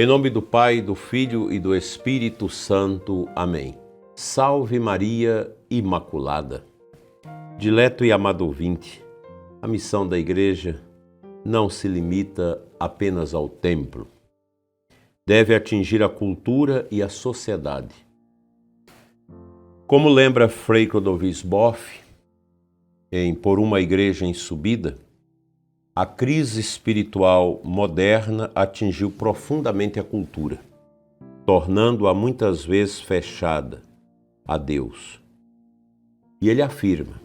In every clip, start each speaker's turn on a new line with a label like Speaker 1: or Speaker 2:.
Speaker 1: Em nome do Pai, do Filho e do Espírito Santo. Amém. Salve Maria Imaculada. Dileto e amado ouvinte, a missão da Igreja não se limita apenas ao templo. Deve atingir a cultura e a sociedade. Como lembra Frei Clodovis Boff, em Por uma Igreja em Subida, a crise espiritual moderna atingiu profundamente a cultura, tornando-a muitas vezes fechada a Deus. E ele afirma: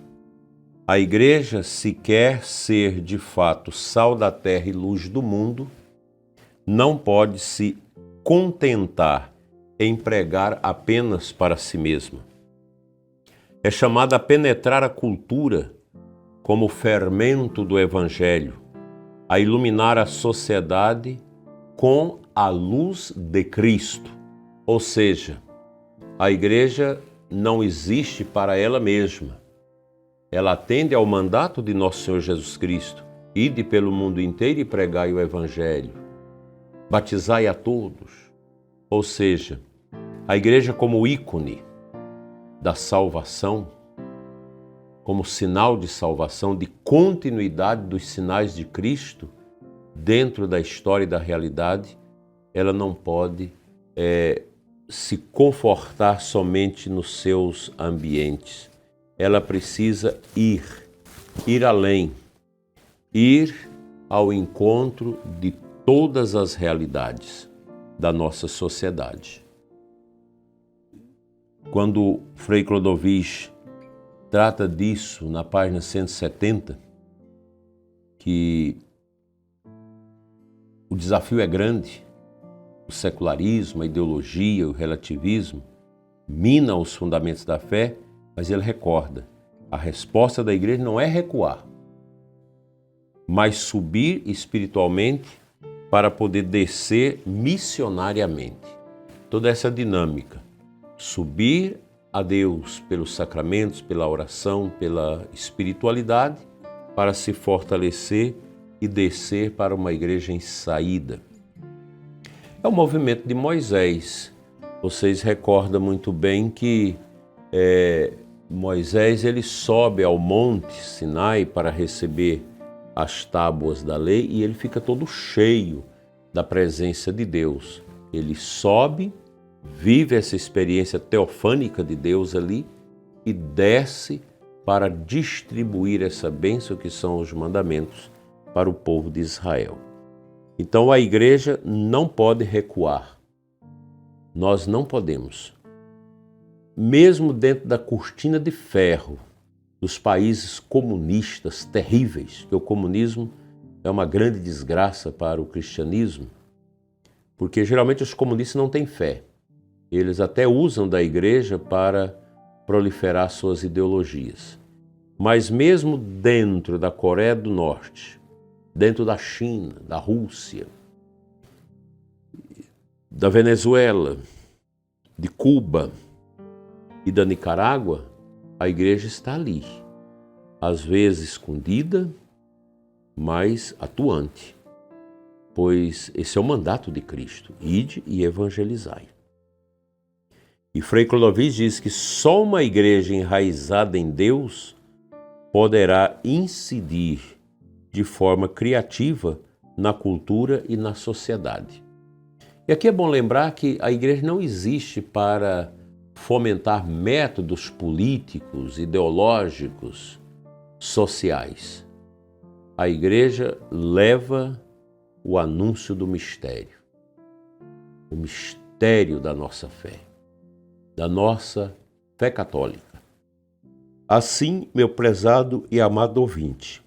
Speaker 1: a Igreja, se quer ser de fato sal da terra e luz do mundo, não pode se contentar em pregar apenas para si mesma. É chamada a penetrar a cultura como fermento do Evangelho, a iluminar a sociedade com a luz de Cristo. Ou seja, a Igreja não existe para ela mesma. Ela atende ao mandato de nosso Senhor Jesus Cristo: ide pelo mundo inteiro e pregai o Evangelho, batizai a todos. Ou seja, a Igreja como ícone da salvação, como sinal de salvação, de continuidade dos sinais de Cristo dentro da história e da realidade, ela não pode se confortar somente nos seus ambientes. Ela precisa ir além, ir ao encontro de todas as realidades da nossa sociedade. Quando Frei Clodovis trata disso na página 170, que o desafio é grande, o secularismo, a ideologia, o relativismo minam os fundamentos da fé, mas ele recorda: a resposta da Igreja não é recuar, mas subir espiritualmente para poder descer missionariamente. Toda essa dinâmica, subir a Deus pelos sacramentos, pela oração, pela espiritualidade, para se fortalecer e descer para uma igreja em saída. É o movimento de Moisés. Vocês recordam muito bem que Moisés ele sobe ao monte Sinai para receber as tábuas da lei e ele fica todo cheio da presença de Deus. Ele sobe, vive essa experiência teofânica de Deus ali e desce para distribuir essa bênção que são os mandamentos para o povo de Israel. Então a Igreja não pode recuar. Nós não podemos. Mesmo dentro da cortina de ferro dos países comunistas terríveis, que o comunismo é uma grande desgraça para o cristianismo, porque geralmente os comunistas não têm fé. Eles até usam da Igreja para proliferar suas ideologias. Mas mesmo dentro da Coreia do Norte, dentro da China, da Rússia, da Venezuela, de Cuba e da Nicarágua, a Igreja está ali, às vezes escondida, mas atuante, pois esse é o mandato de Cristo: ide e evangelizai. E Frei Clodovis diz que só uma igreja enraizada em Deus poderá incidir de forma criativa na cultura e na sociedade. E aqui é bom lembrar que a igreja não existe para fomentar métodos políticos, ideológicos, sociais. A igreja leva o anúncio do mistério, o mistério da nossa fé, da nossa fé católica. Assim, meu prezado e amado ouvinte,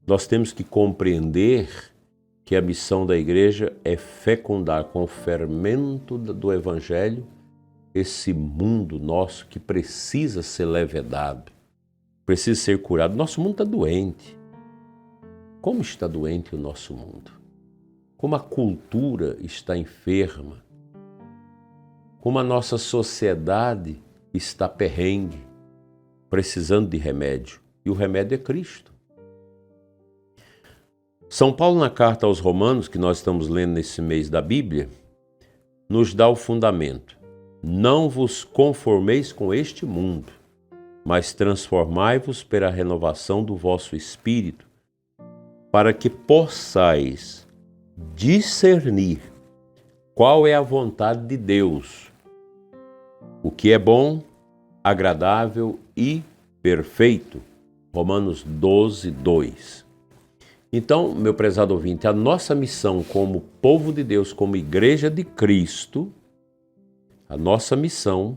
Speaker 1: nós temos que compreender que a missão da Igreja é fecundar com o fermento do Evangelho esse mundo nosso que precisa ser levedado, precisa ser curado. Nosso mundo está doente. Como está doente o nosso mundo? Como a cultura está enferma? Como a nossa sociedade está perrengue, precisando de remédio. E o remédio é Cristo. São Paulo, na carta aos Romanos, que nós estamos lendo nesse mês da Bíblia, nos dá o fundamento. Não vos conformeis com este mundo, mas transformai-vos pela renovação do vosso espírito, para que possais discernir qual é a vontade de Deus, o que é bom, agradável e perfeito. Romanos 12, 2. Então, meu prezado ouvinte, a nossa missão como povo de Deus, como igreja de Cristo, a nossa missão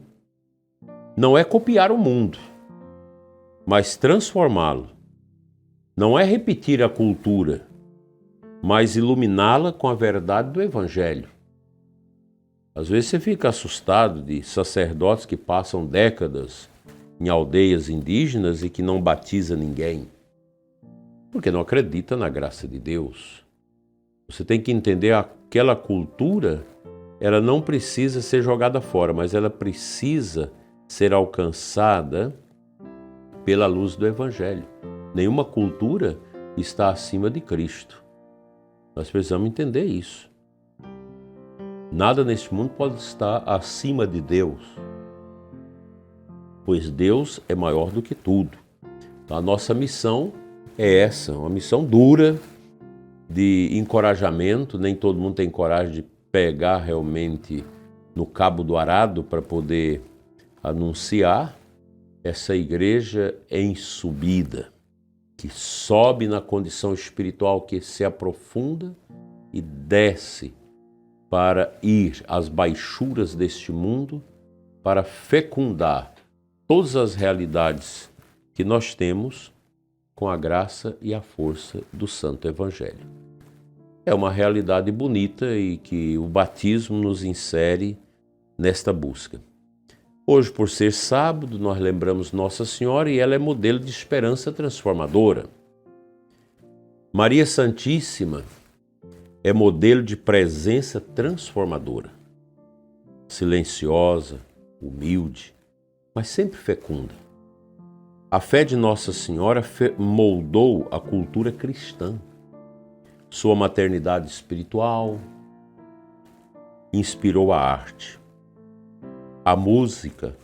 Speaker 1: não é copiar o mundo, mas transformá-lo. Não é repetir a cultura, mas iluminá-la com a verdade do Evangelho. Às vezes você fica assustado de sacerdotes que passam décadas em aldeias indígenas e que não batiza ninguém, porque não acredita na graça de Deus. Você tem que entender aquela cultura, ela não precisa ser jogada fora, mas ela precisa ser alcançada pela luz do Evangelho. Nenhuma cultura está acima de Cristo. Nós precisamos entender isso. Nada neste mundo pode estar acima de Deus, pois Deus é maior do que tudo. Então, a nossa missão é essa, uma missão dura, de encorajamento. Nem todo mundo tem coragem de pegar realmente no cabo do arado para poder anunciar essa igreja em subida, que sobe na condição espiritual, que se aprofunda e desce para ir às baixuras deste mundo, para fecundar todas as realidades que nós temos com a graça e a força do Santo Evangelho. É uma realidade bonita e que o batismo nos insere nesta busca. Hoje, por ser sábado, nós lembramos Nossa Senhora e ela é modelo de esperança transformadora. Maria Santíssima é modelo de presença transformadora, silenciosa, humilde, mas sempre fecunda. A fé de Nossa Senhora moldou a cultura cristã. Sua maternidade espiritual inspirou a arte, a música,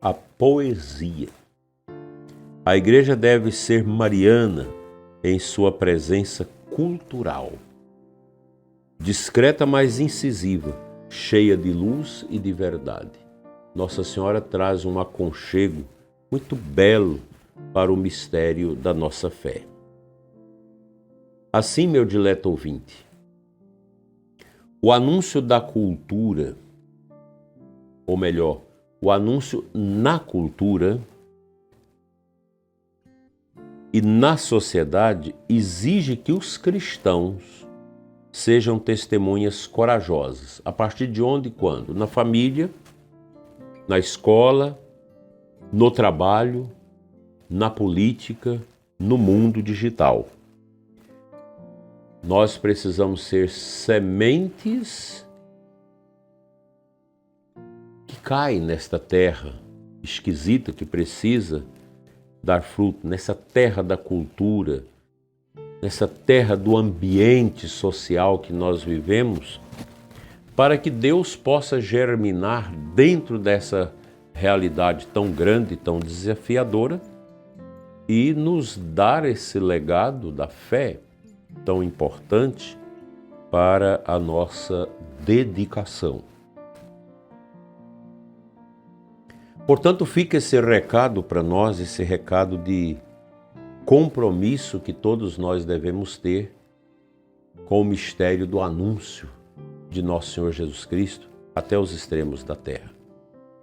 Speaker 1: a poesia. A igreja deve ser mariana em sua presença cultural. Discreta, mas incisiva, cheia de luz e de verdade. Nossa Senhora traz um aconchego muito belo para o mistério da nossa fé. Assim, meu dileto ouvinte, o anúncio da cultura, ou melhor, o anúncio na cultura e na sociedade exige que os cristãos sejam testemunhas corajosas. A partir de onde e quando? Na família, na escola, no trabalho, na política, no mundo digital. Nós precisamos ser sementes que caem nesta terra esquisita que precisa dar fruto, nessa terra da cultura, nessa terra do ambiente social que nós vivemos, para que Deus possa germinar dentro dessa realidade tão grande, tão desafiadora, e nos dar esse legado da fé tão importante para a nossa dedicação. Portanto, fica esse recado para nós, esse recado de compromisso que todos nós devemos ter com o mistério do anúncio de nosso Senhor Jesus Cristo até os extremos da terra.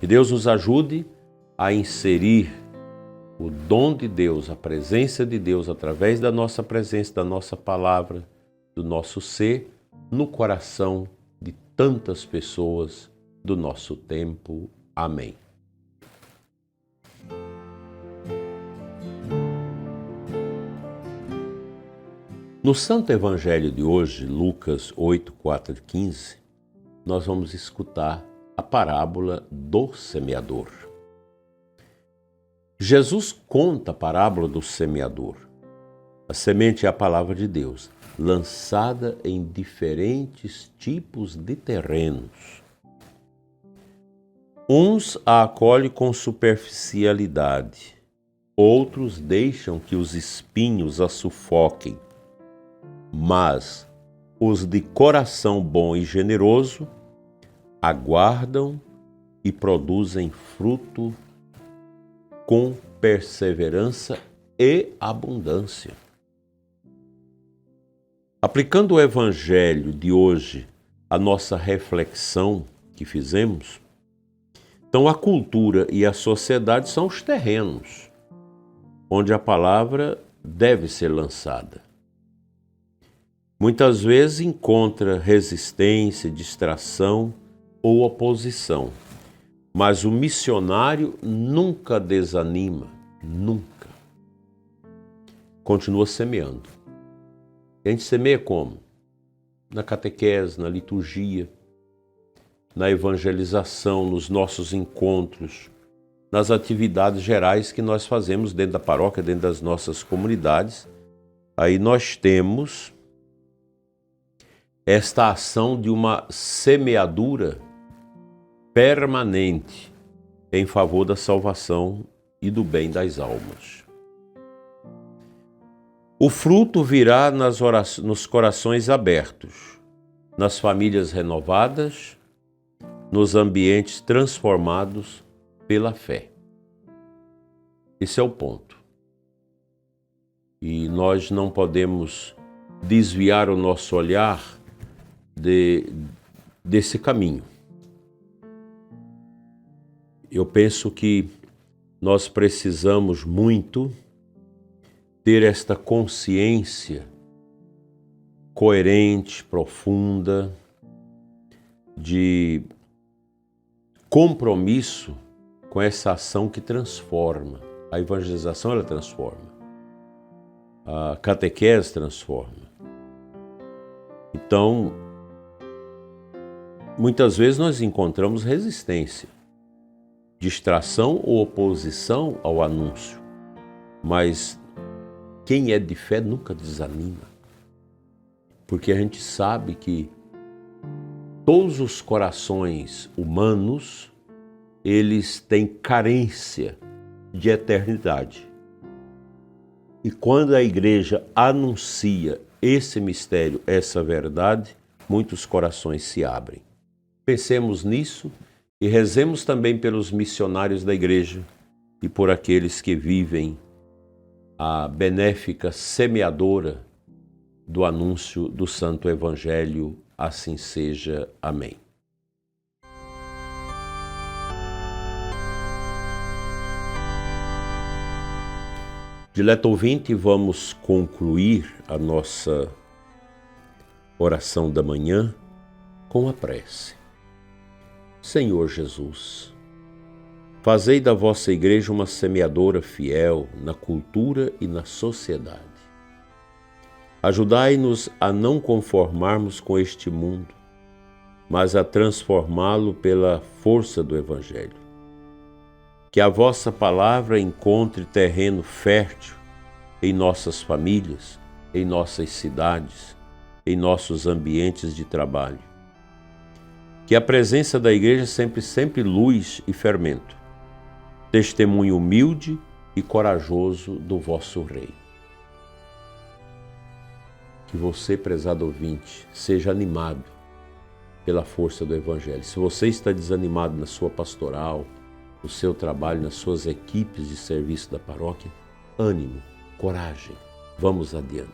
Speaker 1: Que Deus nos ajude a inserir o dom de Deus, a presença de Deus através da nossa presença, da nossa palavra, do nosso ser, no coração de tantas pessoas do nosso tempo. Amém. No Santo Evangelho de hoje, Lucas 8, 4 e 15, nós vamos escutar a parábola do semeador. Jesus conta a parábola do semeador. A semente é a palavra de Deus. lançada em diferentes tipos de terrenos. Uns a acolhem com superficialidade, outros deixam que os espinhos a sufoquem, mas os de coração bom e generoso aguardam e produzem fruto com perseverança e abundância. Aplicando o Evangelho de hoje à nossa reflexão que fizemos, então a cultura e a sociedade são os terrenos onde a palavra deve ser lançada. Muitas vezes encontra resistência, distração ou oposição, mas o missionário nunca desanima, nunca. Continua semeando. E a gente semeia como? Na catequese, na liturgia, na evangelização, nos nossos encontros, nas atividades gerais que nós fazemos dentro da paróquia, dentro das nossas comunidades. Aí nós temos esta ação de uma semeadura permanente em favor da salvação e do bem das almas. O fruto virá nos corações abertos, nas famílias renovadas, nos ambientes transformados pela fé. Esse é o ponto. E nós não podemos desviar o nosso olhar desse caminho. Eu penso que nós precisamos muito ter esta consciência coerente, profunda, de compromisso com essa ação que transforma. A evangelização, ela transforma. A catequese transforma. Então, muitas vezes nós encontramos resistência, distração ou oposição ao anúncio, mas quem é de fé nunca desanima, porque a gente sabe que todos os corações humanos, eles têm carência de eternidade. E quando a igreja anuncia esse mistério, essa verdade, muitos corações se abrem. Pensemos nisso e rezemos também pelos missionários da igreja e por aqueles que vivem a benéfica semeadora do anúncio do Santo Evangelho. Assim seja. Amém. Dileto ouvinte, vamos concluir a nossa oração da manhã com a prece. Senhor Jesus, fazei da vossa igreja uma semeadora fiel na cultura e na sociedade. Ajudai-nos a não conformarmos com este mundo, mas a transformá-lo pela força do Evangelho. Que a vossa palavra encontre terreno fértil em nossas famílias, em nossas cidades, em nossos ambientes de trabalho. Que a presença da igreja sempre luz e fermento, testemunho humilde e corajoso do vosso Rei. Que você, prezado ouvinte, seja animado pela força do Evangelho. Se você está desanimado na sua pastoral, no seu trabalho, nas suas equipes de serviço da paróquia, ânimo, coragem, vamos adiante.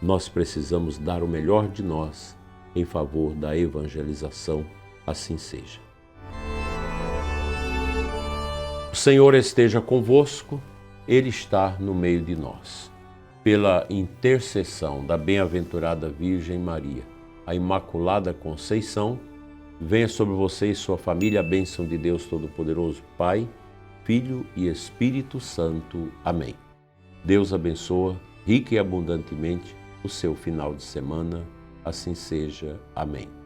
Speaker 1: Nós precisamos dar o melhor de nós em favor da evangelização, assim seja. O Senhor esteja convosco, Ele está no meio de nós. Pela intercessão da bem-aventurada Virgem Maria, a Imaculada Conceição, venha sobre você e sua família a bênção de Deus Todo-Poderoso, Pai, Filho e Espírito Santo. Amém. Deus abençoa rica e abundantemente o seu final de semana. Assim seja. Amém.